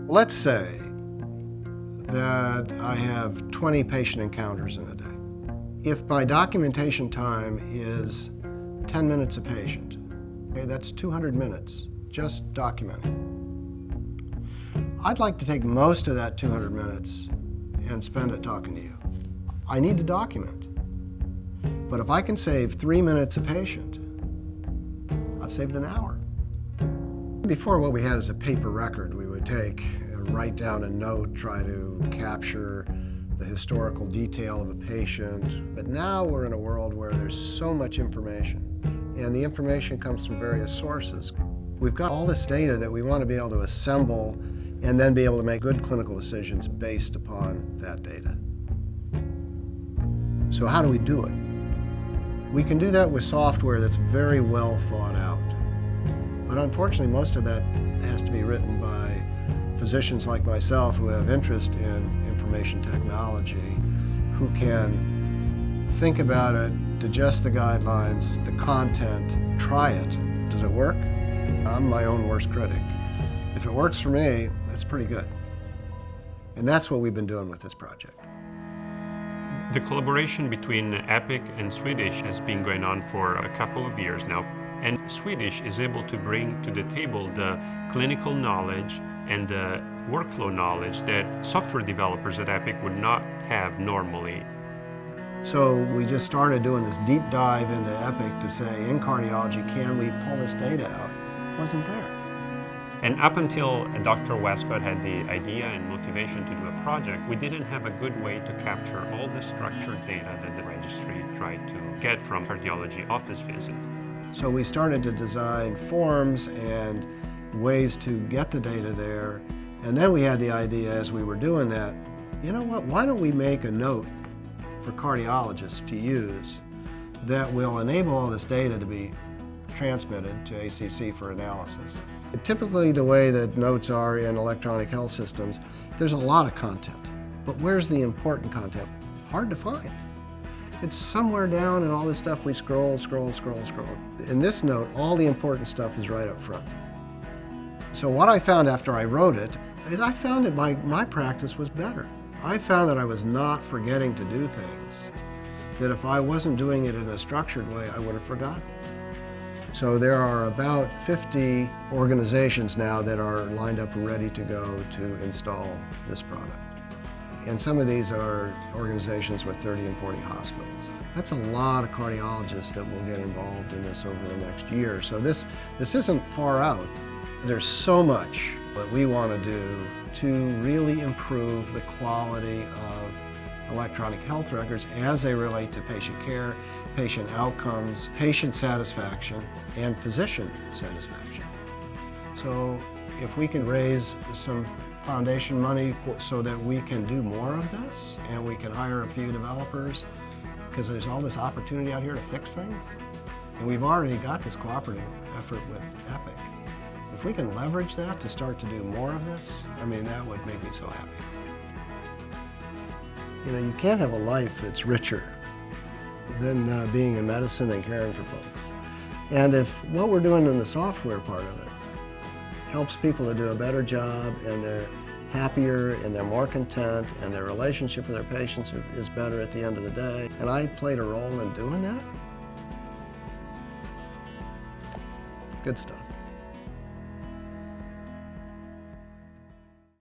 Let's say that I have 20 patient encounters in a day. If my documentation time is 10 minutes a patient, okay, that's 200 minutes just documenting. I'd like to take most of that 200 minutes and spend it talking to you. I need to document. But if I can save 3 minutes a patient, I've saved an hour. Before, what we had is a paper record. We would take, write down a note, try to capture the historical detail of a patient. But now we're in a world where there's so much information, and the information comes from various sources. We've got all this data that we want to be able to assemble and then be able to make good clinical decisions based upon that data. So how do we do it? We can do that with software that's very well thought out. But unfortunately, most of that has to be written by physicians like myself who have interest in information technology, who can think about it, digest the guidelines, the content, try it. Does it work? I'm my own worst critic. If it works for me, that's pretty good. And that's what we've been doing with this project. The collaboration between Epic and Swedish has been going on for a couple of years now. And Swedish is able to bring to the table the clinical knowledge and the workflow knowledge that software developers at Epic would not have normally. So we just started doing this deep dive into Epic to say, in cardiology, can we pull this data out? It wasn't there. And up until Dr. Westcott had the idea and motivation to do a project, we didn't have a good way to capture all the structured data that the registry tried to get from cardiology office visits. So we started to design forms and ways to get the data there. And then we had the idea as we were doing that, you know what, why don't we make a note for cardiologists to use that will enable all this data to be transmitted to ACC for analysis. Typically the way that notes are in electronic health systems, there's a lot of content. But where's the important content? Hard to find. It's somewhere down in all this stuff we scroll. In this note, all the important stuff is right up front. So what I found after I wrote it is I found that my practice was better. I found that I was not forgetting to do things, that if I wasn't doing it in a structured way, I would have forgotten. So there are about 50 organizations now that are lined up ready to go to install this product. And some of these are organizations with 30 and 40 hospitals. That's a lot of cardiologists that will get involved in this over the next year. So this isn't far out. There's so much that we want to do to really improve the quality of electronic health records as they relate to patient care, patient outcomes, patient satisfaction, and physician satisfaction. So if we can raise some foundation money so that we can do more of this and we can hire a few developers, because there's all this opportunity out here to fix things. And we've already got this cooperative effort with Epic. If we can leverage that to start to do more of this, I mean, that would make me so happy. You know, you can't have a life that's richer than being in medicine and caring for folks. And if what we're doing in the software part of it helps people to do a better job and they're happier and they're more content and their relationship with their patients is better at the end of the day, and I played a role in doing that, good stuff.